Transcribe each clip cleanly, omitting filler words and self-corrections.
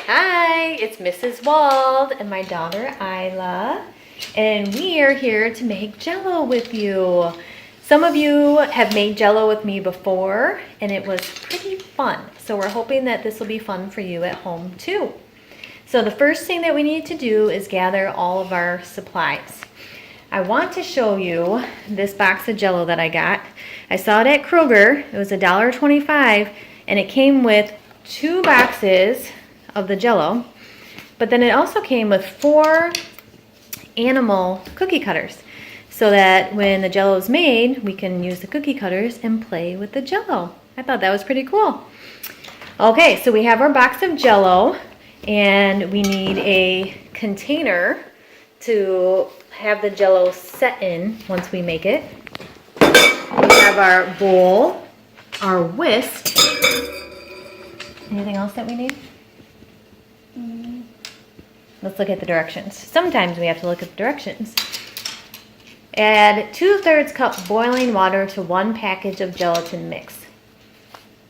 Hi, it's Mrs. Wald and my daughter Isla, and we are here to make Jello with you. Some of you have made Jello with me before, and it was pretty fun. So we're hoping that this will be fun for you at home too. So the first thing that we need to do is gather all of our supplies. I want to show you this box of Jello that I got. I saw it at Kroger. It was $1.25, and it came with 2 boxes of the Jello, but then it also came with 4 animal cookie cutters, so that when the Jello is made, we can use the cookie cutters and play with the Jello. I thought that was pretty cool. Okay, so we have our box of Jello, and we need a container to have the Jello set in once we make it. We have our bowl, our whisk. Anything else that we need? Let's look at the directions. Sometimes we have to look at the directions. Add 2/3 cup boiling water to 1 package of gelatin mix.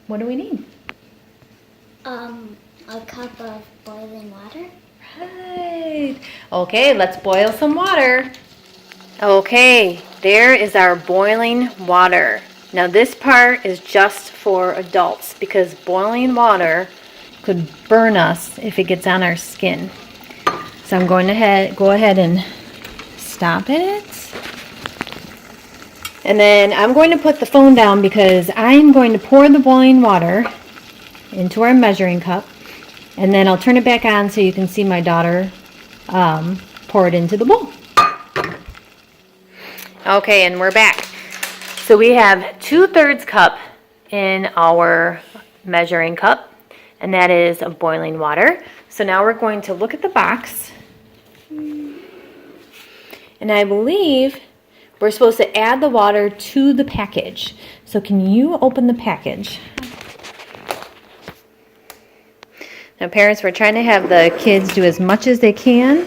What do we need? A cup of boiling water. Right. Okay, let's boil some water. Okay, there is our boiling water. Now this part is just for adults because boiling water could burn us if it gets on our skin. So I'm going to go ahead and stop it. And then I'm going to put the phone down because I'm going to pour the boiling water into our measuring cup. And then I'll turn it back on so you can see my daughter pour it into the bowl. Okay, and we're back. So we have 2/3 cup in our measuring cup, and that is of boiling water. So now we're going to look at the box. And I believe we're supposed to add the water to the package. So can you open the package? Now parents, we're trying to have the kids do as much as they can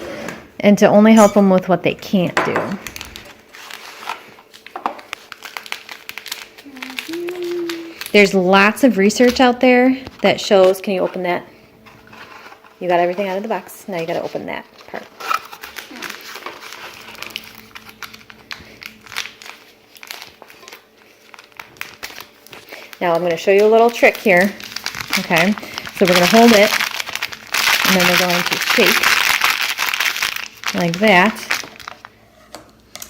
and to only help them with what they can't do. There's lots of research out there that shows, can you open that? You got everything out of the box. Now you got to open that part. Now I'm going to show you a little trick here. Okay, so we're going to hold it, and then we're going to shake like that.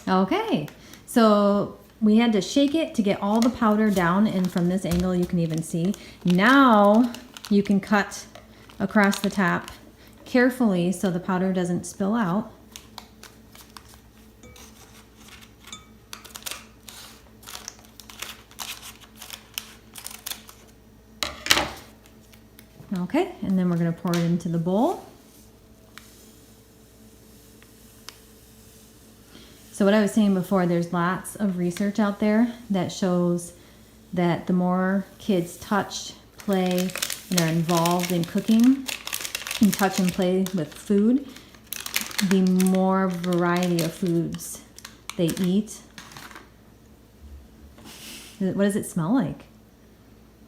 Okay, so we had to shake it to get all the powder down, and from this angle you can even see. Now you can cut across the top carefully so the powder doesn't spill out. Okay, and then we're going to pour it into the bowl. So what I was saying before, there's lots of research out there that shows that the more kids touch, play, and are involved in cooking and touch and play with food, the more variety of foods they eat. What does it smell like?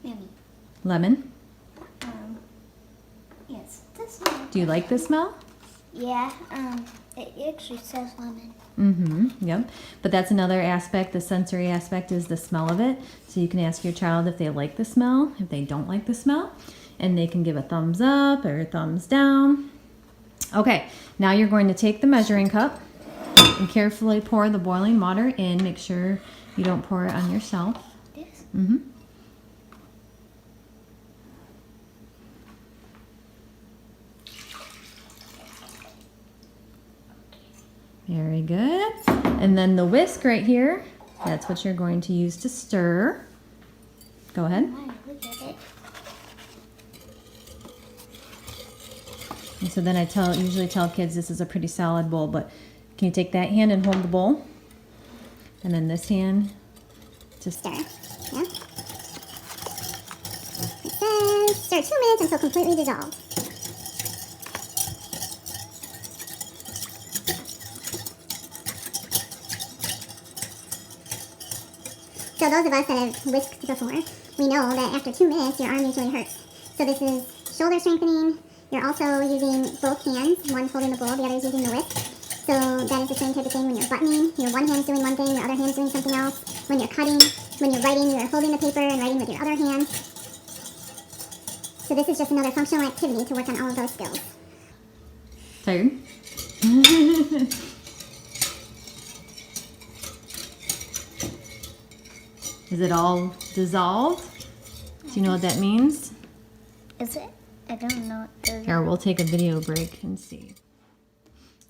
Yummy. Lemon? Yes. This one. Do you like the smell? Yeah. It actually says lemon. Yep. But that's another aspect. The sensory aspect is the smell of it. So you can ask your child if they like the smell, if they don't like the smell, and they can give a thumbs up or a thumbs down. Okay, now you're going to take the measuring cup and carefully pour the boiling water in. Make sure you don't pour it on yourself. This? Very good. And then the whisk right here, that's what you're going to use to stir. Go ahead. Wow, look at it. And so then I usually tell kids this is a pretty solid bowl, but can you take that hand and hold the bowl? And then this hand to Stir. Yeah. It says stir 2 minutes until completely dissolved. So those of us that have whisked before, we know that after 2 minutes, your arm usually hurts. So this is shoulder strengthening, You're also using both hands, one holding the bowl, the other is using the whisk. So that is the same type of thing when you're buttoning. Your one hand's doing one thing, your other hand's doing something else. When you're cutting, when you're writing, you're holding the paper and writing with your other hand. So this is just another functional activity to work on all of those skills. Tired? Is it all dissolved? Do you know what that means? Is it? I don't know. Here, we'll take a video break and see.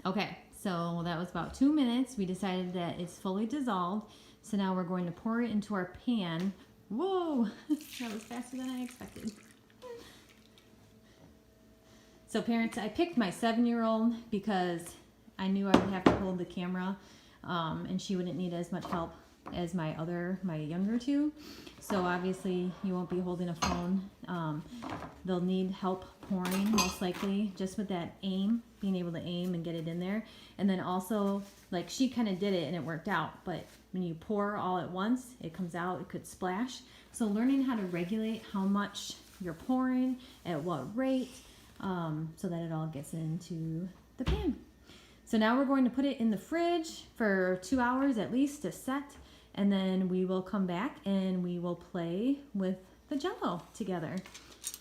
Okay, so that was about 2 minutes. We decided that it's fully dissolved. So now we're going to pour it into our pan. Whoa, that was faster than I expected. So parents, I picked my 7-year-old because I knew I would have to hold the camera and she wouldn't need as much help as my younger two. So obviously you won't be holding a phone. They'll need help pouring most likely, just with that aim, being able to aim and get it in there. And then also, like, she kind of did it and it worked out, but when you pour all at once, it comes out, it could splash. So learning how to regulate how much you're pouring, at what rate, so that it all gets into the pan. So now we're going to put it in the fridge for 2 hours at least to set, and then we will come back and we will play with the Jello together.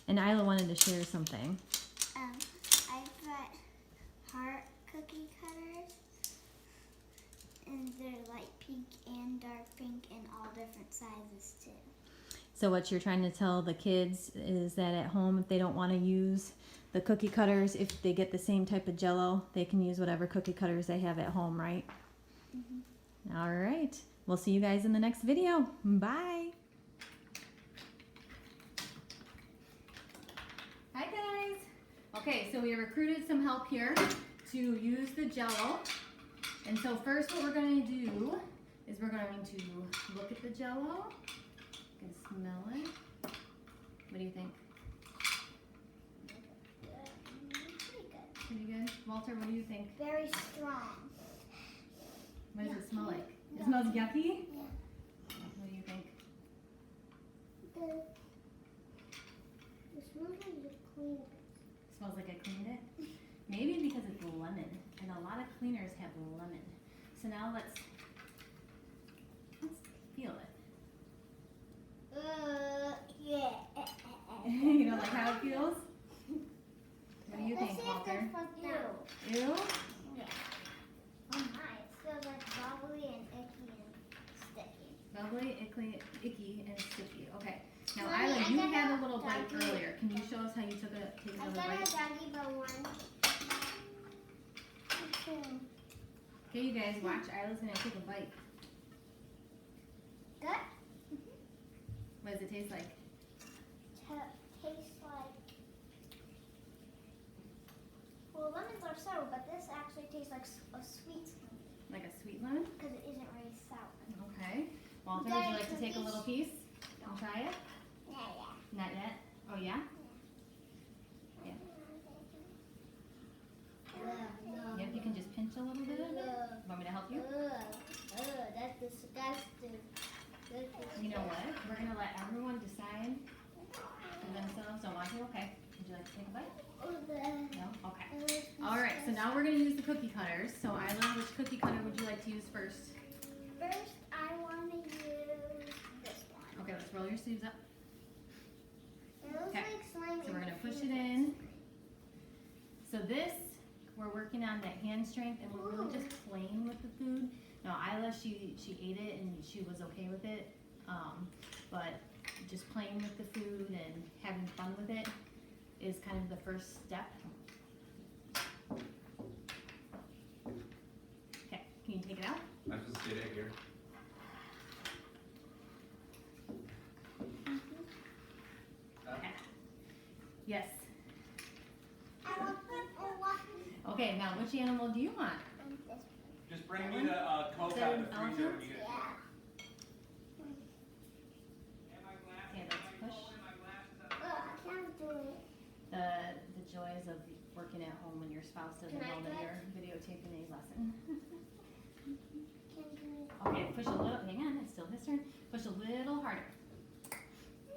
And Isla wanted to share something. I've got heart cookie cutters, and they're like pink and dark pink and all different sizes too. So what you're trying to tell the kids is that at home, if they don't want to use the cookie cutters, if they get the same type of Jello, they can use whatever cookie cutters they have at home, right? Mm-hmm. All right. We'll see you guys in the next video. Bye. Hi, guys. Okay, so we recruited some help here to use the Jello. And so first what we're going to do is we're going to look at the Jello. You can smell it. What do you think? Pretty good. Pretty good. Walter, what do you think? Very strong. What does it smell like? It smells yucky? Yeah. What do you think? It smells like you cleaned it. Smells like I cleaned it? Maybe because it's lemon. And a lot of cleaners have lemon. So now let's feel it. Yeah. You don't like how it feels? What do you Let's think, see if Walter? they're fun now. Ew? Yeah. Oh my, it feels like bubbly and icky and sticky. Bubbly, icky, and sticky. Okay. Now, Mommy, Isla, I you got had a a little bite doggy. earlier. Can you show us how you took a I little got a bite? doggy bone one. Okay, you guys, watch. Isla's gonna take a bite. Good? What does it taste like? Tastes like. Well, lemons are sour, but this actually tastes like a sweet lemon Like a sweet lemon? because it isn't really sour. Okay. Walter, would you like to take a little piece and try it? Yeah. Not yet? Oh, yeah? Yeah. Yep, you can just pinch a little bit of it. Want me to help you? That's disgusting. You know what? We're going to let everyone decide for themselves. So, Walter, okay. Would you like to take a bite? No? Okay. All right, so now we're going to use the cookie cutters. So, Isla, which cookie cutter would you like to use first? First, I want to use this one. Okay, let's roll your sleeves up. It looks Okay. like slime. So we're going to push it in. So this, we're working on that hand strength, and we're really just playing with the food. Now, Isla, she ate it, and she was okay with it. But just playing with the food and having fun with it is kind of the first step. Okay, can you take it out? I just did it here. Okay. Yes. I want Okay, now which animal do you want? this. Just bring me the Coke Is out that of the an freezer elephant? when you get it. Yeah. Okay, let's push. I can't do it. The joys of working at home when your spouse doesn't Can I know that touch? you're videotaping a lesson. Can't do it. Okay, push a little, hang on, it's still his turn. Push a little harder.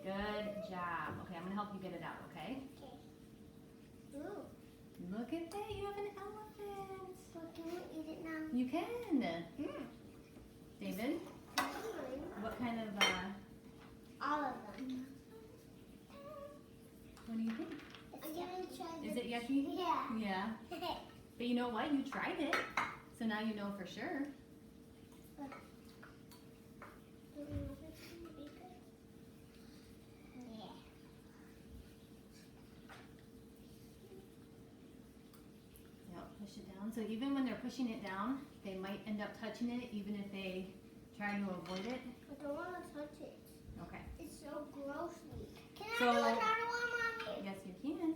Good job. Okay, I'm gonna help you get it out, okay? Okay. Ooh. Look at that, you have an elephant. So can we eat it now? You can. David, what kind of, All of them. what do you think? I'm gonna try Is the... it yucky? Yeah. Yeah. But you know what? You tried it. So now you know for sure. Do we know if it's gonna be good? Yeah. Yep, push it down. So even when they're pushing it down, they might end up touching it even if they try to avoid it. I don't want to touch it. Okay. It's so grossly. Can I So- do another one, Mommy? Yes, you can.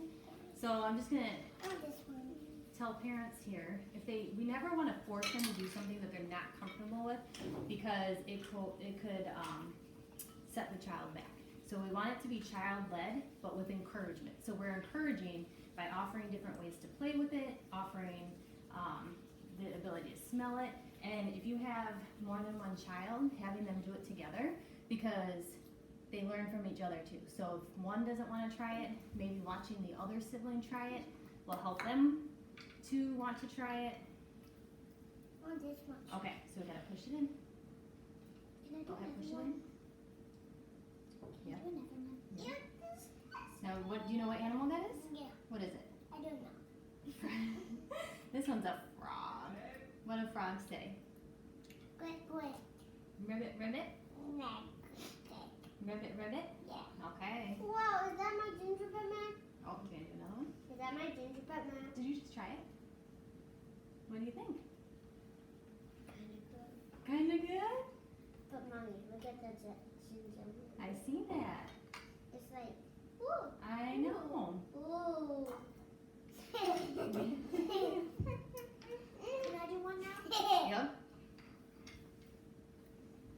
So I'm just gonna I want this one. tell parents here, we never want to force them to do something that they're not comfortable with because it could set the child back. So we want it to be child-led, but with encouragement. So we're encouraging by offering different ways to play with it, offering the ability to smell it, and if you have more than one child, having them do it together because they learn from each other too. So if one doesn't want to try it, maybe watching the other sibling try it will help them to want to try it. I want this one. Okay, so we gotta push it in. Can I do Okay, push it another in. one? Yeah. Can I do another one? Yeah. Yeah. Now, do you know what animal that is? Yeah. What is it? I don't know. This one's a frog. What do frogs say? Quick, quick. Ribbit, ribbit, Neck. ribbit, ribbit. Yeah. Okay. Wow, is that my gingerbread man? Oh, you gonna do another one? Is that my gingerbread man? Did you just try it? What do you think? Kind of good. Kinda good? But Mommy, look at the gingerbread. I see that. It's like, ooh. I know. Ooh. Can I do one now? Yep.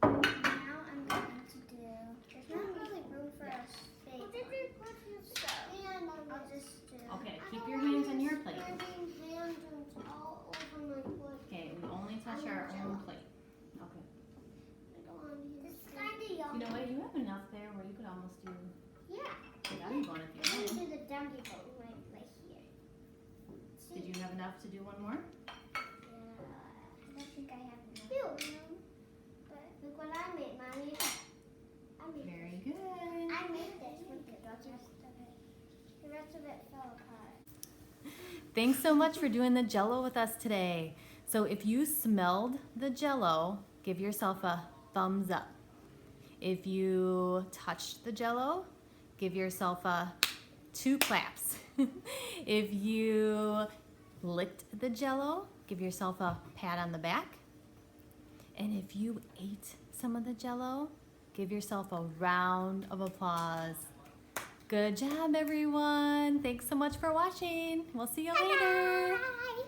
Now I'm going to do. There's not really room for a steak. And I'll just do. Okay, keep your hands on your plate. Spreading hands all over my plate. Okay, we only touch our own plate. Okay. I don't want to use. It's kind of yummy. You know what? You have enough there where you could almost do Yeah. the donkey bone if you I'm want. gonna do the donkey bone right here. Did you have enough to do one more? I don't think I have enough. But look what I made, Mommy. I made Very this. good. I made this with the rest of it. The rest of it fell apart. Thanks so much for doing the Jello with us today. So if you smelled the Jello, give yourself a thumbs up. If you touched the Jello, give yourself a 2 claps. If you licked the Jello, give yourself a pat on the back. And if you ate some of the Jello, give yourself a round of applause. Good job, everyone. Thanks so much for watching. We'll see you later. Bye.